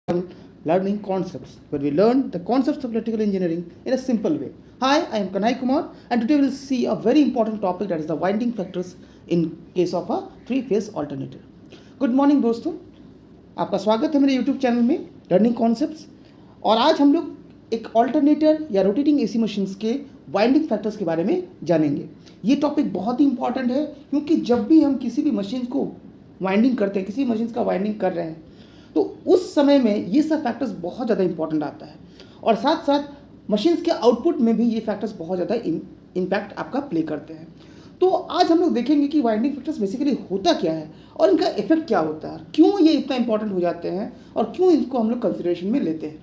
learning concepts, where we learn the concepts of electrical engineering in a simple way. Hi, I am Kanai Kumar, and today we will see a very important topic, that is the winding factors in case of a three-phase alternator. Good morning दोस्तों, आपका स्वागत है मेरे YouTube channel में learning concepts. और आज हम लोग एक ऑल्टरनेटर या रोटेटिंग एसी मशीन्स के वाइंडिंग फैक्टर्स के बारे में जानेंगे। ये टॉपिक बहुत ही इंपॉर्टेंट है, क्योंकि जब भी हम किसी भी मशीन को वाइंडिंग करते हैं, किसी मशीन का वाइंडिंग कर रहे हैं, तो उस समय में ये सब फैक्टर्स बहुत ज़्यादा इंपॉर्टेंट आता है। और साथ साथ मशीन्स के आउटपुट में भी ये फैक्टर्स बहुत ज़्यादा इम्पैक्ट आपका प्ले करते हैं। तो आज हम लोग देखेंगे कि वाइंडिंग फैक्टर्स बेसिकली होता क्या है और इनका इफेक्ट क्या होता है, क्यों ये इतना इंपॉर्टेंट हो जाते हैं और क्यों इनको हम लोग कंसिडरेशन में लेते हैं।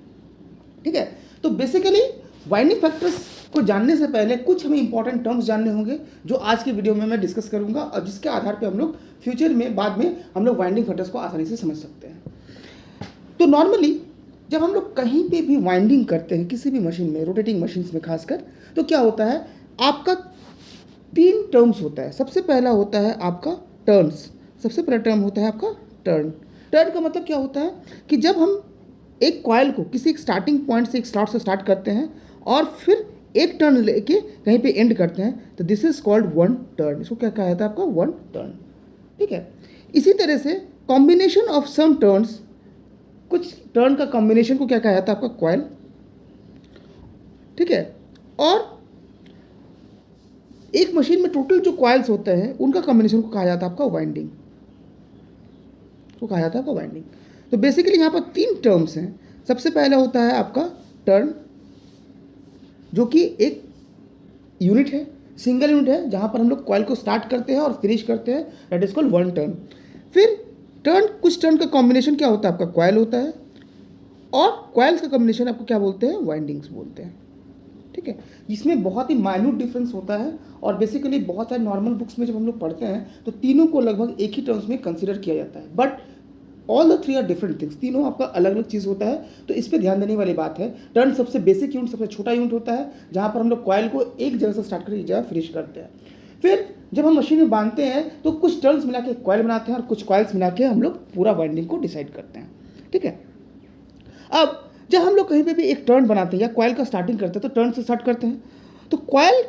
ठीक है, तो बेसिकली वाइंडिंग फैक्टर्स को जानने से पहले कुछ हमें इंपॉर्टेंट टर्म्स जानने होंगे, जो आज के वीडियो में मैं डिस्कस करूंगा और जिसके आधार पे हम लोग फ्यूचर में बाद में हम लोग वाइंडिंग फैक्टर्स को आसानी से समझ सकते हैं। तो नॉर्मली जब हम लोग कहीं पे भी वाइंडिंग करते हैं, किसी भी मशीन में, रोटेटिंग मशीन्स में खासकर, तो क्या होता है, आपका 3 टर्म्स होता है। सबसे पहला होता है आपका टर्न्स। सबसे पहला टर्म होता है आपका टर्न। टर्न का मतलब क्या होता है कि जब हम एक कॉइल को किसी एक स्टार्टिंग पॉइंट से, एक स्लॉट से स्टार्ट करते हैं और फिर एक टर्न लेके कहीं पे एंड करते हैं, तो this is called one turn. इसको क्या कहा जाता है, आपका वन टर्न। ठीक है, इसी तरह से कॉम्बिनेशन ऑफ सम टर्न्स, कुछ टर्न का कॉम्बिनेशन को क्या कहा जाता है, आपका कॉइल। ठीक है, और एक मशीन में टोटल जो कॉइल्स होते हैं उनका कॉम्बिनेशन को कहा जाता है आपका वाइंडिंग, को कहा जाता है आपका वाइंडिंग। तो बेसिकली यहाँ पर 3 टर्म्स हैं। सबसे पहला होता है आपका टर्न, जो कि एक यूनिट है, सिंगल यूनिट है, जहाँ पर हम लोग कॉइल को स्टार्ट करते हैं और फिनिश करते हैं, that is called one turn. फिर टर्न, कुछ टर्न का कॉम्बिनेशन क्या होता है, आपका कॉइल होता है, और कॉइल्स का कॉम्बिनेशन आपको क्या बोलते हैं, वाइंडिंग्स बोलते हैं। ठीक है, इसमें बहुत ही माइन्यूट डिफरेंस होता है, और बेसिकली बहुत सारे नॉर्मल बुक्स में जब हम लोग पढ़ते हैं तो तीनों को लगभग एक ही टर्म्स में कंसिडर किया जाता है, but all the 3 are different things. तीनों आपका अलग अलग चीज़ होता है, तो इस पर ध्यान देने वाली बात है। टर्न सबसे बेसिक यूनिट, सबसे छोटा यूनिट होता है, जहाँ पर हम लोग कॉइल को एक जगह से स्टार्ट करके एक जगह फिनिश करते हैं। फिर जब हम मशीन में बांधते हैं तो कुछ टर्न्स मिला के कॉइल बनाते हैं और कुछ कॉइल्स मिला के हम लोग पूरा वाइंडिंग को डिसाइड करते हैं। ठीक है, अब जब हम लोग कहीं पे भी एक टर्न बनाते हैं या कॉइल का स्टार्टिंग करते हैं, तो टर्न से स्टार्ट करते हैं। तो कॉइल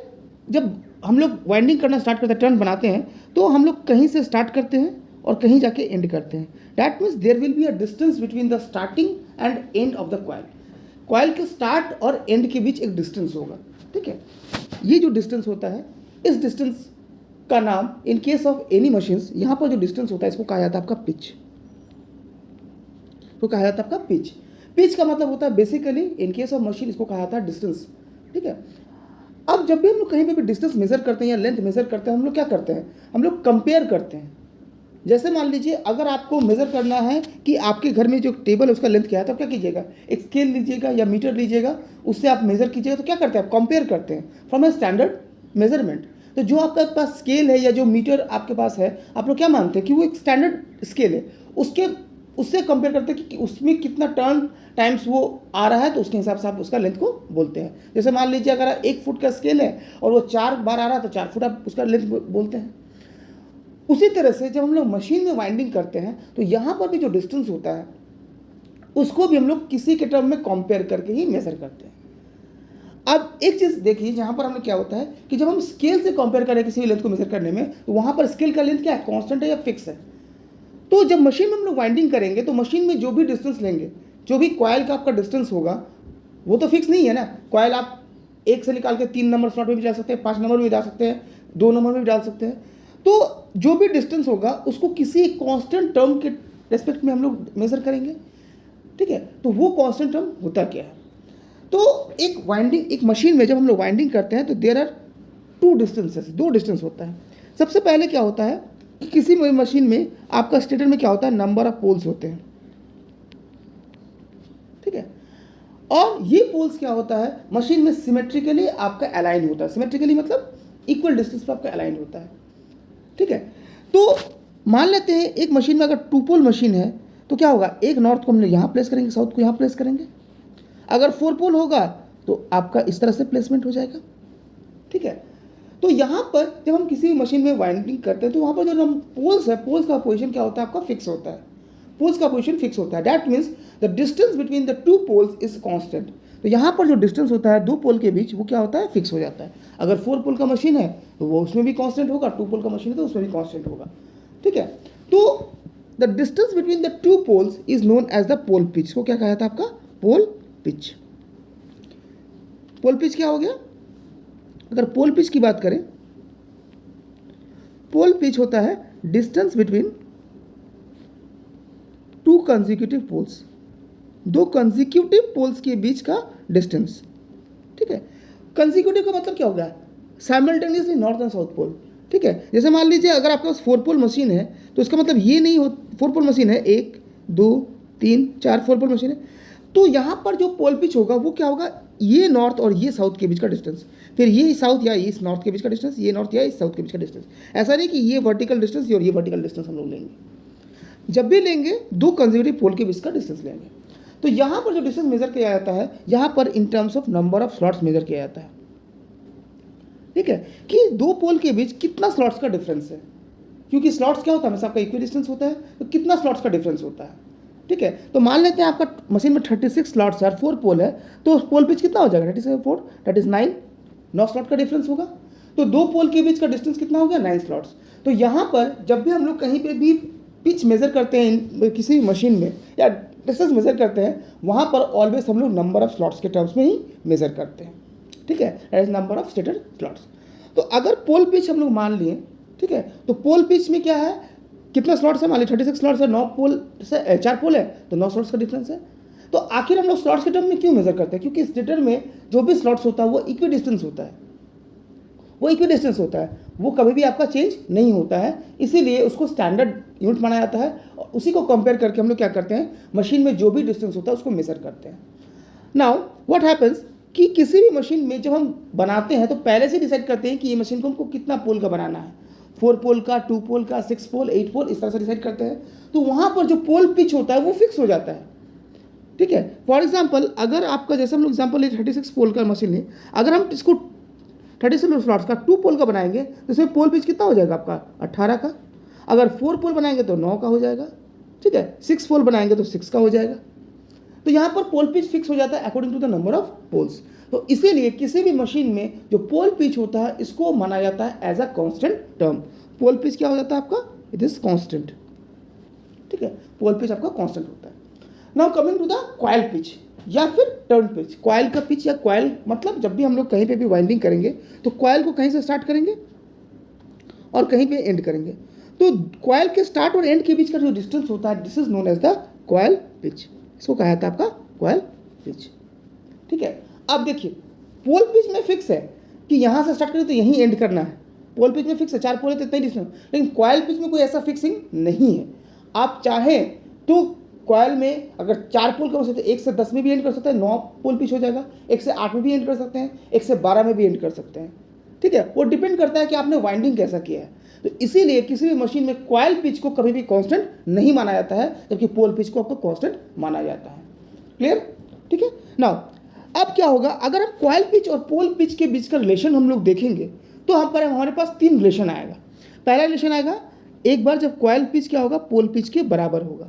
जब हम लोग वाइंडिंग करना स्टार्ट करते हैं, टर्न बनाते हैं, तो हम लोग कहीं से स्टार्ट करते हैं और कहीं जाके एंड करते हैं। That means there will be a distance between the starting and end of the coil. Coil के स्टार्ट और एंड के बीच एक डिस्टेंस होगा। ठीक है, ये जो डिस्टेंस होता है, इस डिस्टेंस का नाम in case of any machines, यहाँ पर जो डिस्टेंस होता है इसको कहा जाता है आपका पिच। तो कहा जाता है आपका पिच। पिच का मतलब होता है basically in case of machine इसको कहा जाता है डिस्टेंस। ठीक है, अब जब भी हम लोग कहीं पे भी डिस्टेंस मेजर करते हैं या लेंथ मेजर करते हैं, हम लोग क्या करते हैं, हम लोग कंपेयर करते हैं। जैसे मान लीजिए, अगर आपको मेजर करना है कि आपके घर में जो टेबल है उसका लेंथ क्या है, तो क्या कीजिएगा, एक स्केल लीजिएगा या मीटर लीजिएगा, उससे आप मेजर कीजिएगा। तो क्या करते हैं, आप कंपेयर करते हैं फ्रॉम ए स्टैंडर्ड मेजरमेंट। तो जो आपके पास स्केल है या जो मीटर आपके पास है, आप लोग क्या मानते हैं कि वो एक स्टैंडर्ड स्केल है, उससे कंपेयर करते हैं कि उसमें कितना टर्न टाइम्स वो आ रहा है, तो उसके हिसाब से आप उसका लेंथ को बोलते हैं। जैसे मान लीजिए अगर 1 फुट का स्केल है और वो 4 बार आ रहा है, तो 4 फुट आप उसका लेंथ बोलते हैं। उसी तरह से जब हम लोग मशीन में वाइंडिंग करते हैं, तो यहाँ पर भी जो डिस्टेंस होता है उसको भी हम लोग किसी के टर्म में कंपेयर करके ही मेजर करते हैं। अब एक चीज़ देखिए, जहाँ पर हमें क्या होता है कि जब हम स्केल से कंपेयर करें किसी भी लेंथ को मेजर करने में, तो वहाँ पर स्केल का लेंथ क्या है, कॉन्स्टेंट है या फिक्स है। तो जब मशीन में हम लोग वाइंडिंग करेंगे, तो मशीन में जो भी डिस्टेंस लेंगे, जो भी कॉइल का आपका डिस्टेंस होगा, वो तो फिक्स नहीं है ना। कॉइल आप 1 से निकाल के 3 नंबर स्लॉट में भी डाल सकते हैं, 5 नंबर में भी डाल सकते हैं, 2 नंबर में भी डाल सकते हैं। तो जो भी डिस्टेंस होगा उसको किसी कांस्टेंट टर्म के रेस्पेक्ट में हम लोग मेजर करेंगे। ठीक है, तो वो कांस्टेंट टर्म होता क्या है, तो एक मशीन में जब हम लोग वाइंडिंग करते हैं, तो देयर आर 2 डिस्टेंसेस, 2 डिस्टेंस होता है। सबसे पहले क्या होता है कि किसी मशीन में आपका स्टेटर में क्या होता है, नंबर ऑफ पोल्स होते हैं। ठीक है, और ये पोल्स क्या होता है, मशीन में सिमेट्रिकली आपका अलाइन होता है। सिमेट्रिकली मतलब इक्वल डिस्टेंस पर आपका अलाइन होता है। ठीक है, तो मान लेते हैं एक मशीन में अगर 2 पोल मशीन है, तो क्या होगा, एक नॉर्थ को हम लोग यहाँ प्लेस करेंगे, साउथ को यहाँ प्लेस करेंगे। अगर 4 पोल होगा तो आपका इस तरह से प्लेसमेंट हो जाएगा। ठीक है, तो यहाँ पर जब हम किसी भी मशीन में वाइंडिंग करते हैं, तो वहाँ पर जो पोल्स है, पोल्स का पोजीशन क्या होता है, आपका फिक्स होता है। पोल्स का पोजीशन फिक्स होता है। That means the distance between the two poles is constant. तो यहाँ पर जो डिस्टेंस होता है दो पोल के बीच वो क्या होता है, फिक्स हो जाता है। अगर 4 पोल का मशीन है तो वो उसमें भी कांस्टेंट होगा, 2 पोल का मशीन है तो उसमें भी कांस्टेंट होगा। ठीक है, तो the distance between the two poles is known as the pole pitch. को क्या कहा था आपका, पोल पिच। पोल पिच क्या हो गया, अगर पोल पिच की बात करें, पोल पिच होता है distance between two consecutive poles, दो कंसेक्यूटिव पोल्स के बीच का डिस्टेंस। ठीक है, कंसेक्यूटिव का मतलब क्या होगा, simultaneously north and south pole. ठीक है, जैसे मान लीजिए अगर आपके पास 4 पोल मशीन है तो इसका मतलब ये नहीं हो, 4 पोल मशीन है, 1 2 3 4 4 पोल मशीन है, तो यहाँ पर जो पोल पिच होगा वो क्या होगा, ये नॉर्थ और ये साउथ के बीच का डिस्टेंस, फिर ये साउथ या इस नॉर्थ के बीच का डिस्टेंस, ये नॉर्थ या इस साउथ के बीच का डिस्टेंस। ऐसा नहीं कि ये वर्टिकल डिस्टेंस और ये वर्टिकल डिस्टेंस हम लोग लेंगे। जब भी लेंगे दो कंसेक्यूटिव पोल के बीच का डिस्टेंस लेंगे। तो यहाँ पर जो डिस्टेंस मेजर किया जाता है, यहाँ पर in terms of number of slots measure किया जाता है। ठीक है, कि दो पोल के बीच कितना स्लॉट्स का डिफरेंस है, क्योंकि स्लॉट्स क्या होता है, हमेशा आपका इक्वल डिस्टेंस होता है, तो कितना स्लॉट्स का डिफरेंस होता है। ठीक है, तो मान लेते हैं आपका मशीन में 36 स्लॉट्स है और 4 पोल है, तो पोल पिच कितना हो जाएगा, 36 4 दैट इज 9, 9 स्लॉट का डिफरेंस होगा। तो दो पोल के बीच का डिस्टेंस कितना हो गया, 9 स्लॉट्स। तो यहाँ पर जब भी हम लोग कहीं पे भी पिच मेजर करते हैं किसी मशीन में या डिस्टेंस मेजर करते हैं, वहाँ पर ऑलवेज हम लोग नंबर ऑफ स्लॉट्स के टर्म्स में ही मेजर करते हैं। ठीक है, that is number of stated slots. तो अगर पोल पिच हम लोग मान लिए, ठीक है, तो पोल पिच में क्या है, कितना स्लॉट्स है, मान लीजिए 36 स्लॉट्स है, 9 पोल से 4 पोल है तो 9 स्लॉट्स का डिफरेंस है। तो आखिर हम लोग स्लॉट्स के टर्म में क्यों मेजर करते हैं, क्योंकि स्टेटर में जो भी स्लॉट्स होता है वो इक्वी डिस्टेंस होता है, वो इक्वी डिस्टेंस होता है, वो कभी भी आपका चेंज नहीं होता है, इसीलिए उसको स्टैंडर्ड यूनिट माना जाता है और उसी को कंपेयर करके हम लोग क्या करते हैं, मशीन में जो भी डिस्टेंस होता है उसको मेजर करते हैं। नाउ व्हाट हैपेंस कि किसी भी मशीन में जब हम बनाते हैं तो पहले से डिसाइड करते हैं कि ये मशीन को हमको कितना पोल का बनाना है, 4 पोल का, 2 पोल का, 6 पोल, 8 पोल, इस तरह से डिसाइड करते हैं। तो वहाँ पर जो पोल पिच होता है वो फिक्स हो जाता है। ठीक है, फॉर एग्जाम्पल अगर आपका, जैसे हम लोग एग्जाम्पल ले 36 पोल का मशीन है, अगर हम इसको 36 स्लॉट्स का 2 पोल का बनाएंगे तो इसमें पोल पिच कितना हो जाएगा आपका, 18 का। अगर 4 पोल बनाएंगे तो 9 का हो जाएगा। ठीक है, 6 पोल बनाएंगे तो 6 का हो जाएगा। तो यहाँ पर पोल पिच फिक्स हो जाता है according to the number of poles. तो इसीलिए किसी भी मशीन में जो पोल पिच होता है इसको माना जाता है as a constant term. Pole pitch क्या हो जाता है आपका, इट इज कांस्टेंट। ठीक है, पोल पिच आपका कांस्टेंट होता है। Now coming to the coil pitch या फिर टर्न पिच। कॉइल का पिच या कॉइल मतलब जब भी हम लोग कहीं पे भी वाइंडिंग करेंगे तो कॉइल को कहीं से स्टार्ट करेंगे और कहीं पे एंड करेंगे। तो कॉइल के स्टार्ट और एंड के बीच का जो डिस्टेंस होता है this is known as the coil pitch. इसको कहा जाता है आपका कॉइल पिच। ठीक है, अब देखिए पोल पिच में फिक्स है कि यहाँ से स्टार्ट करें तो यहीं एंड करना है। पोल पिच में फिक्स है, 4 पोल है तो इतना ही डिस्टेंस। लेकिन कॉइल पिच में कोई ऐसा फिक्सिंग नहीं है। आप चाहें तो कॉइल में अगर 4 पोल का हो सकते हैं 1 से 10 में भी एंड कर सकते हैं, 9 पोल पिच हो जाएगा। 1 से 8 में भी एंड कर सकते हैं, 1 से 12 में भी एंड कर सकते हैं। ठीक है, वो डिपेंड करता है कि आपने वाइंडिंग कैसा किया है। तो इसीलिए किसी भी मशीन में कॉइल पिच को कभी भी कांस्टेंट नहीं माना जाता है, जबकि पोल पिच को आपको कांस्टेंट माना जाता है। क्लियर? ठीक है, नाउ अब क्या होगा, अगर हम कॉइल पिच और पोल पिच के बीच का रिलेशन हम लोग देखेंगे तो यहाँ पर हमारे पास 3 रिलेशन आएगा। पहला रिलेशन आएगा एक बार जब कॉइल पिच क्या होगा, पोल पिच के बराबर होगा।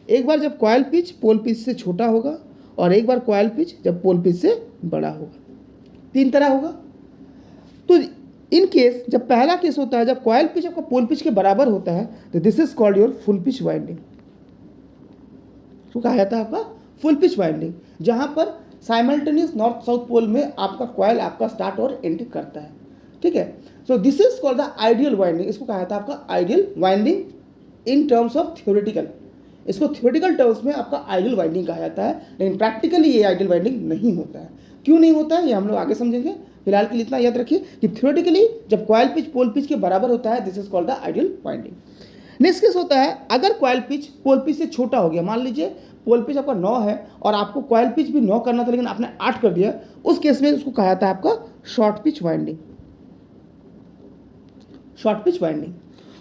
एक बार जब कॉइल पिच पोल पिच से छोटा होगा और एक बार कॉइल पिच जब पोल पिच से बड़ा होगा। 3 तरह होगा। तो इन केस जब पहला केस होता है जब कॉइल पिच आपका पोल पिच के बराबर होता है तो this is called your full pitch winding. तो कहा जाता है आपका फुल पिच वाइंडिंग, जहां पर साइमल्टेनियस नॉर्थ साउथ पोल में आपका कॉइल आपका स्टार्ट और एंड करता है। ठीक है, so this is called the ideal winding. इसको कहा जाता है आपका ideal winding in terms of theoretical. इसको थ्योरेटिकल टर्म्स में आपका आइडियल वाइंडिंग कहा जाता है, लेकिन प्रैक्टिकली ये आइडियल वाइंडिंग नहीं होता है। क्यों नहीं होता है ये हम लोग आगे समझेंगे। फिलहाल के लिए इतना याद रखिए कि थ्योरेटिकली जब कॉइल पिच पोल पिच के बराबर होता है this is called the ideal winding. Next case होता है अगर कॉइल पिच पोल पिच से छोटा हो गया, मान लीजिए पोल पिच आपका 9 है और आपको कॉइल पिच भी 9 करना था लेकिन आपने 8 कर दिया, उस केस में उसको कहा जाता है आपका short pitch winding. Short pitch winding.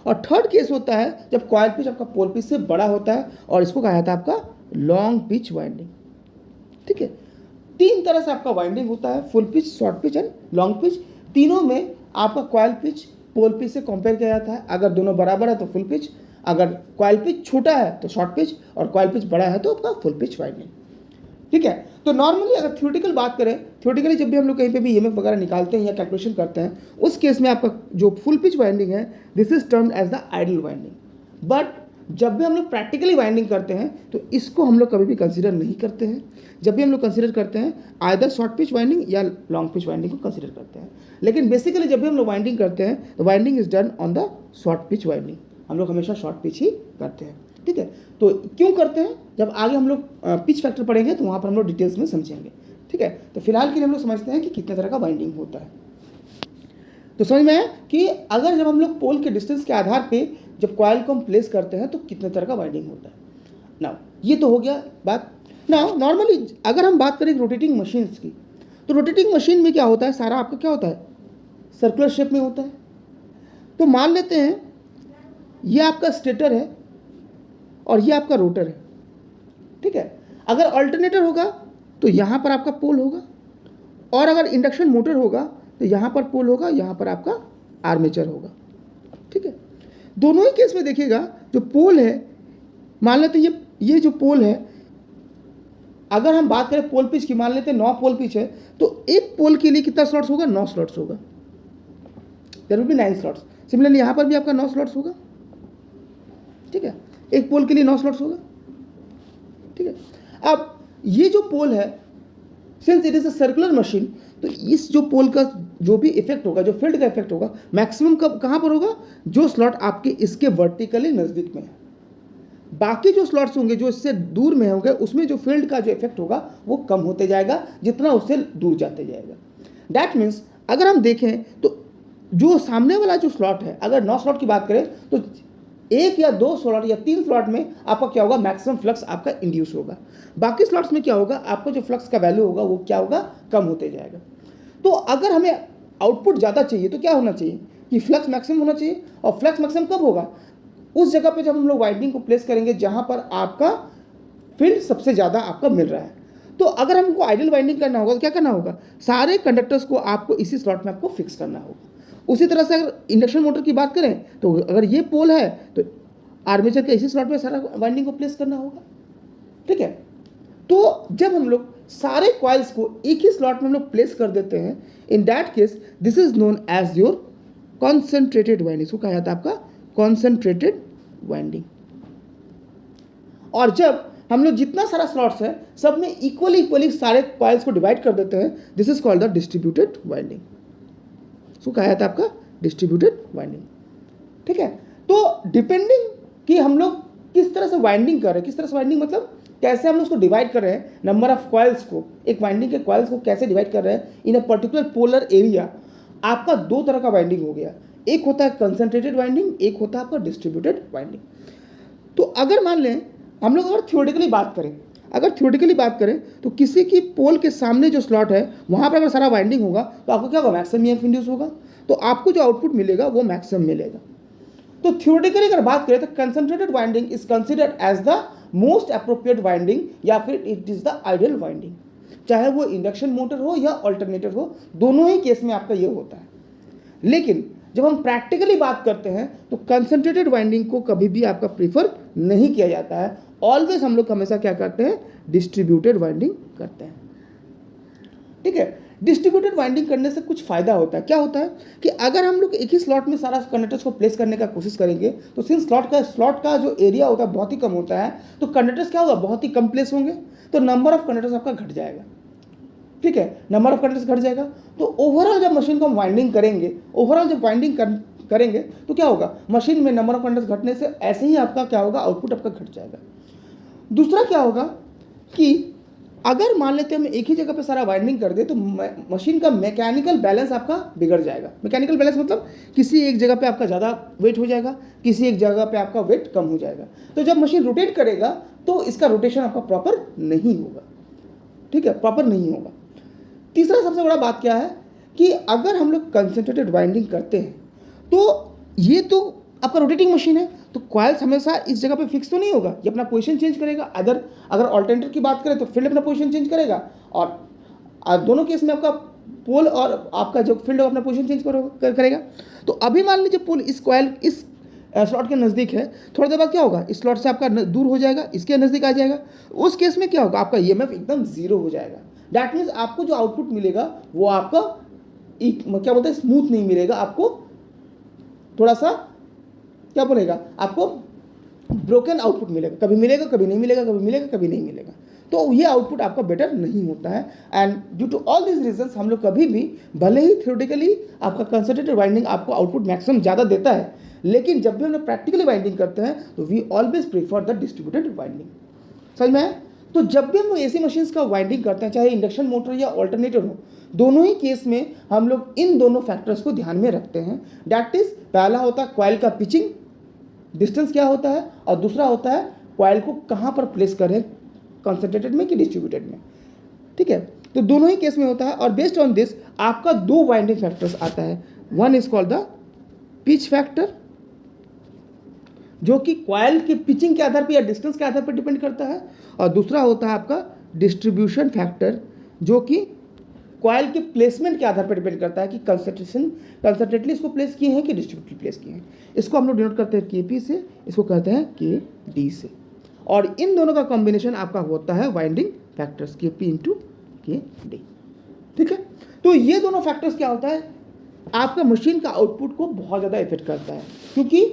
और थर्ड केस होता है जब कॉइल पिच आपका पोल पिच से बड़ा होता है और इसको कहा जाता है आपका लॉन्ग पिच वाइंडिंग। ठीक है, 3 तरह से आपका वाइंडिंग होता है, full pitch, short pitch and long pitch. तीनों में आपका कॉइल पिच पोल पिच से कंपेयर किया जाता है। अगर दोनों बराबर है तो फुल पिच, अगर कॉइल पिच छोटा है तो शॉर्ट पिच और कॉइल पिच बड़ा है तो आपका फुल पिच वाइंडिंग। ठीक है, तो नॉर्मली अगर थ्योरेटिकल बात करें, थ्योरेटिकली जब भी हम लोग कहीं पे भी ईएमएफ वगैरह निकालते हैं या कैलकुलेशन करते हैं, उस केस में आपका जो फुल पिच वाइंडिंग है this is termed as the ideal winding. But जब भी हम लोग प्रैक्टिकली वाइंडिंग करते हैं तो इसको हम लोग कभी भी कंसीडर नहीं करते हैं। जब भी हम लोग कंसीडर करते हैं आइदर शॉर्ट पिच वाइंडिंग या लॉन्ग पिच वाइंडिंग को कंसीडर करते हैं। लेकिन बेसिकली जब भी हम लोग वाइंडिंग करते हैं तो winding is done on the short pitch winding, हम लोग हमेशा शॉर्ट पिच ही करते हैं। ठीक है, तो क्यों करते हैं जब आगे हम लोग पिच फैक्टर पढ़ेंगे तो वहाँ पर हम लोग डिटेल्स में समझेंगे। ठीक है, तो फिलहाल के लिए हम लोग समझते हैं कि कितने तरह का वाइंडिंग होता है। तो समझ में है कि अगर जब हम लोग पोल के डिस्टेंस के आधार पे जब कॉइल को हम प्लेस करते हैं तो कितने तरह का वाइंडिंग होता है। नाउ ये तो हो गया बात। नाउ नॉर्मली अगर हम बात करें रोटेटिंग मशीन्स की, तो रोटेटिंग मशीन में क्या होता है, सारा आपका क्या होता है, सर्कुलर शेप में होता है। तो मान लेते हैं ये आपका स्टेटर है और ये आपका रोटर है। ठीक है, अगर अल्टरनेटर होगा तो यहाँ पर आपका पोल होगा, और अगर इंडक्शन मोटर होगा तो यहाँ पर पोल होगा, यहाँ पर आपका आर्मेचर होगा। ठीक है, दोनों ही केस में देखिएगा जो पोल है, मान लेते हैं ये जो पोल है, अगर हम बात करें पोल पिच की, मान लेते हैं 9 पोल पिच है, तो एक पोल के लिए कितना स्लॉट्स होगा, 9 स्लॉट्स होगा, there will be 9 slots. Similarly यहाँ पर भी आपका 9 स्लॉट्स होगा। ठीक है, एक पोल के लिए 9 स्लॉट्स होगा। ठीक है, अब ये जो पोल है, since it is a circular machine, तो इस जो पोल का जो भी इफेक्ट होगा, जो फील्ड का इफेक्ट होगा, मैक्सिमम कब कहाँ पर होगा, जो स्लॉट आपके इसके वर्टिकली नज़दीक में है। बाकी जो स्लॉट्स होंगे जो इससे दूर में होंगे, उसमें जो फील्ड का जो इफेक्ट होगा वो कम होते जाएगा जितना उससे दूर जाते जाएगा। दैट मीन्स अगर हम देखें तो जो सामने वाला जो स्लॉट है, अगर 9 स्लॉट की बात करें तो 1 या 2 स्लॉट या 3 स्लॉट में आपका क्या होगा, मैक्सिमम फ्लक्स आपका इंड्यूस होगा। बाकी स्लॉट्स में क्या होगा, आपका जो फ्लक्स का वैल्यू होगा वो क्या होगा, कम होते जाएगा। तो अगर हमें आउटपुट ज़्यादा चाहिए तो क्या होना चाहिए कि फ्लक्स मैक्सिमम होना चाहिए। और फ्लक्स मैक्सिमम कब होगा, उस जगह पे जब हम लोग वाइंडिंग को प्लेस करेंगे जहाँ पर आपका फील्ड सबसे ज़्यादा आपका मिल रहा है। तो अगर हमको आइडियल वाइंडिंग करना होगा तो क्या करना होगा, सारे कंडक्टर्स को आपको इसी स्लॉट में आपको फिक्स करना होगा। उसी तरह से अगर इंडक्शन मोटर की बात करें तो अगर ये पोल है तो आर्मेचर के इसी स्लॉट में सारा वाइंडिंग को प्लेस करना होगा। ठीक है, तो जब हम लोग सारे कॉइल्स को एक ही स्लॉट में हम लोग प्लेस कर देते हैं, in that case this is known as your concentrated winding. इसको कहा जाता है आपका कॉन्सेंट्रेटेड वाइंडिंग। और जब हम लोग जितना सारा स्लॉट्स है सब में इक्वली सारे कॉइल्स को डिवाइड कर देते हैं, this is called the distributed winding. इसको कहा जाता है आपका डिस्ट्रीब्यूटेड वाइंडिंग। ठीक है, तो डिपेंडिंग कि हम लोग किस तरह से वाइंडिंग कर रहे हैं, किस तरह से वाइंडिंग मतलब कैसे हम लोग उसको डिवाइड कर रहे हैं, नंबर ऑफ कॉइल्स को, एक वाइंडिंग के कॉइल्स को कैसे डिवाइड कर रहे हैं इन अ पर्टिकुलर पोलर एरिया। आपका 2 तरह का वाइंडिंग हो गया, एक होता है कंसंट्रेटेड वाइंडिंग, एक होता है आपका डिस्ट्रीब्यूटेड वाइंडिंग। तो अगर मान लें हम लोग अगर थ्योरेटिकली बात करें तो किसी की पोल के सामने जो स्लॉट है वहाँ पर अगर सारा वाइंडिंग होगा तो आपको क्या होगा, मैक्सिमम ईएमएफ इंड्यूस होगा, तो आपको जो आउटपुट मिलेगा वो मैक्सिमम मिलेगा। तो थ्योरेटिकली अगर बात करें तो concentrated winding is considered as the most appropriate winding या फिर it is the ideal winding, चाहे वो इंडक्शन मोटर हो या अल्टरनेटर हो, दोनों ही केस में आपका ये होता है। लेकिन जब हम प्रैक्टिकली बात करते हैं तो कंसंट्रेटेड वाइंडिंग को कभी भी आपका प्रीफर नहीं किया जाता है। ऑलवेज हम लोग हमेशा क्या करते हैं, डिस्ट्रीब्यूटेड वाइंडिंग करते हैं। ठीक है, डिस्ट्रीब्यूटेड वाइंडिंग करने से कुछ फ़ायदा होता है। क्या होता है कि अगर हम लोग एक ही स्लॉट में सारा कंडक्टर्स को प्लेस करने का कोशिश करेंगे तो सिंस स्लॉट का जो एरिया होता है बहुत ही कम होता है, तो कंडक्टर्स क्या होगा, बहुत ही कम प्लेस होंगे, तो नंबर ऑफ कंडक्टर्स आपका घट जाएगा। ठीक है, नंबर ऑफ कंडक्टर्स घट जाएगा, तो ओवरऑल जब मशीन को हम वाइंडिंग करेंगे, करेंगे तो क्या होगा, मशीन में नंबर ऑफ कंडक्टर्स घटने से ऐसे ही आपका क्या होगा, आउटपुट आपका घट जाएगा। दूसरा क्या होगा कि अगर मान लेते हैं हम एक ही जगह पे सारा वाइंडिंग कर दे तो मशीन का मैकेनिकल बैलेंस आपका बिगड़ जाएगा। मैकेनिकल बैलेंस मतलब किसी एक जगह पे आपका ज़्यादा वेट हो जाएगा, किसी एक जगह पे आपका वेट कम हो जाएगा। तो जब मशीन रोटेट करेगा तो इसका रोटेशन आपका प्रॉपर नहीं होगा। ठीक है, प्रॉपर नहीं होगा। तीसरा सबसे बड़ा बात क्या है कि अगर हम लोग कंसंट्रेटेड वाइंडिंग करते हैं तो ये तो आपका रोटेटिंग मशीन है, तो कॉइल्स हमेशा इस जगह पे फिक्स तो नहीं होगा, ये अपना पोजीशन चेंज करेगा। अगर अल्टरनेटर की बात करें तो फील्ड अपना पोजीशन चेंज करेगा, और दोनों केस में आपका पोल और आपका जो फील्ड अपना पोजीशन चेंज करेगा। तो अभी मान लीजिए पोल इस स्लॉट के नज़दीक है, थोड़ी देर बाद क्या होगा, इस स्लॉट से आपका दूर हो जाएगा, इसके नज़दीक आ जाएगा। उस केस में क्या होगा, आपका ईएमएफ एकदम जीरो हो जाएगा। दैट मीन्स आपको जो आउटपुट मिलेगा वो आपका क्या बोलते हैं, स्मूथ नहीं मिलेगा, आपको थोड़ा सा क्या बोलेगा, आपको ब्रोकन आउटपुट मिलेगा, कभी मिलेगा कभी नहीं मिलेगा, कभी मिलेगा कभी नहीं मिलेगा। तो ये आउटपुट आपका बेटर नहीं होता है। And due to all this reasons हम लोग कभी भी, भले ही थ्योरेटिकली आपका कंसंट्रेटेड वाइंडिंग आपको आउटपुट मैक्सिमम ज़्यादा देता है, लेकिन जब भी हम लोग प्रैक्टिकली वाइंडिंग करते हैं तो we always prefer the distributed winding. समझ में आया? तो जब भी हम लोग एसी मशीन्स का वाइंडिंग करते हैं, चाहे इंडक्शन मोटर या ऑल्टरनेटर हो, दोनों ही केस में हम लोग इन दोनों फैक्टर्स को ध्यान में रखते हैं। दैट इज, पहला होता है कॉइल का पिचिंग डिस्टेंस क्या होता है, और दूसरा होता है कॉइल को कहाँ पर प्लेस करें, कंसंट्रेटेड में कि डिस्ट्रीब्यूटेड में। ठीक है, तो दोनों ही केस में होता है। और बेस्ड ऑन दिस आपका दो वाइंडिंग फैक्टर्स आता है। One is called the pitch factor, जो कि कॉइल के पिचिंग के आधार पर या डिस्टेंस के आधार पर डिपेंड करता है, और दूसरा होता है आपका डिस्ट्रीब्यूशन फैक्टर, जो कि कॉइल के प्लेसमेंट के आधार पर डिपेंड करता है कि कंसंट्रेटली इसको प्लेस किए हैं कि डिस्ट्रीब्यूटली प्लेस किए हैं। इसको हम लोग डिनोट करते हैं केपी से, इसको कहते हैं के डी से, और इन दोनों का कॉम्बिनेशन आपका होता है वाइंडिंग फैक्टर्स केपी इंटू के डी। ठीक है, तो ये दोनों फैक्टर्स क्या होता है, आपका मशीन का आउटपुट को बहुत ज़्यादा इफेक्ट करता है, क्योंकि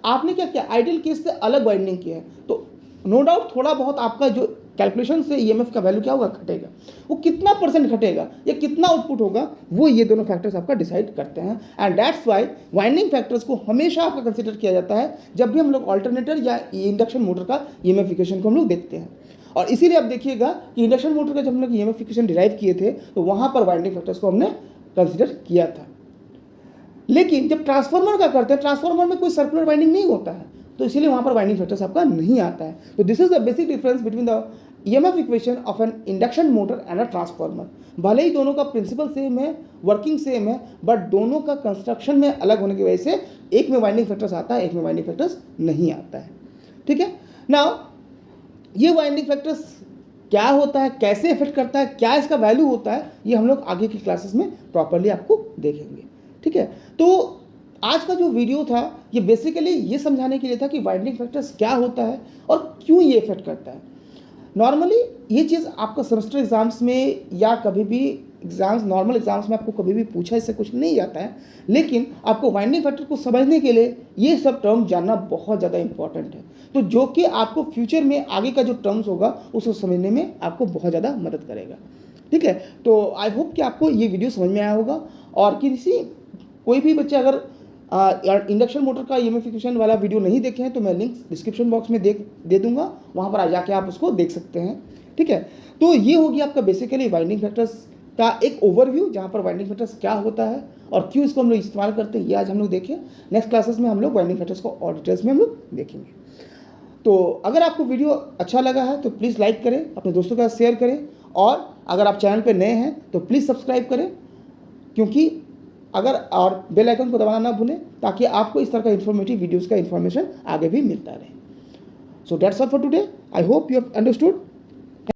आपने क्या किया, आइडियल केस से अलग वाइंडिंग किया है, तो नो डाउट थोड़ा बहुत आपका जो कैलकुलेशन से ईएमएफ का वैल्यू क्या होगा, घटेगा। वो कितना परसेंट घटेगा या कितना आउटपुट होगा, वो ये दोनों फैक्टर्स आपका डिसाइड करते हैं। And that's why winding factors को हमेशा आपका कंसिडर किया जाता है जब भी हम लोग ऑल्टरनेटर या इंडक्शन मोटर का ईएमएफिकेशन को हम लोग देखते हैं। और इसीलिए आप देखिएगा कि इंडक्शन मोटर का जब हम लोग ईएमएफिकेशन डिराइव किए थे तो वहाँ पर वाइंडिंग फैक्टर्स को हमने कंसिडर किया था। लेकिन जब ट्रांसफार्मर का करते हैं, ट्रांसफार्मर में कोई सर्कुलर वाइंडिंग नहीं होता है, तो इसीलिए वहाँ पर वाइंडिंग फैक्टर्स आपका नहीं आता है। तो this is the basic difference between the EMF equation of N induction motor and a transformer. भले ही दोनों का प्रिंसिपल सेम है, वर्किंग सेम है, बट दोनों का कंस्ट्रक्शन में अलग होने की वजह से एक में वाइंडिंग फैक्टर्स आता है, एक में वाइंडिंग फैक्टर्स नहीं आता है। ठीक है, नाउ ये वाइंडिंग फैक्टर्स क्या होता है, कैसे इफेक्ट करता है, क्या इसका वैल्यू होता है, ये हम लोग आगे की क्लासेस में प्रॉपरली आपको देखेंगे। ठीक है, तो आज का जो वीडियो था ये बेसिकली ये समझाने के लिए था कि वाइंडिंग फैक्टर्स क्या होता है और क्यों ये इफेक्ट करता है। नॉर्मली ये चीज़ आपका सेमेस्टर एग्जाम्स में या कभी भी एग्जाम्स, नॉर्मल एग्जाम्स में आपको कभी भी पूछा इससे कुछ नहीं जाता है, लेकिन आपको वाइंडिंग फैक्टर को समझने के लिए ये सब टर्म जानना बहुत ज़्यादा इंपॉर्टेंट है, तो जो कि आपको फ्यूचर में आगे का जो टर्म्स होगा उसको समझने में आपको बहुत ज़्यादा मदद करेगा। ठीक है, तो आई होप कि आपको ये वीडियो समझ में आया होगा, और किसी कोई भी बच्चे अगर इंडक्शन मोटर का ईएमएफिकेशन वाला वीडियो नहीं देखे हैं तो मैं लिंक डिस्क्रिप्शन बॉक्स में दे दूंगा, वहाँ पर आ जाके आप उसको देख सकते हैं। ठीक है, तो ये होगी आपका बेसिकली वाइंडिंग फैक्टर्स का एक ओवरव्यू, जहाँ पर वाइंडिंग फैक्टर्स क्या होता है और क्यों इसको हम लोग इस्तेमाल करते हैं, ये आज हम लोग देखें। नेक्स्ट क्लासेस में हम लोग वाइंडिंग फैक्टर्स को और डिटेल्स में हम लोग देखेंगे। तो अगर आपको वीडियो अच्छा लगा है तो प्लीज़ लाइक करें, अपने दोस्तों के साथ शेयर करें, और अगर आप चैनल पर नए हैं तो प्लीज़ सब्सक्राइब करें, क्योंकि अगर और बेल आइकन को दबाना ना भूलें, ताकि आपको इस तरह का इन्फॉर्मेटिव वीडियोस का इन्फॉर्मेशन आगे भी मिलता रहे। So that's all for today. I hope you have understood.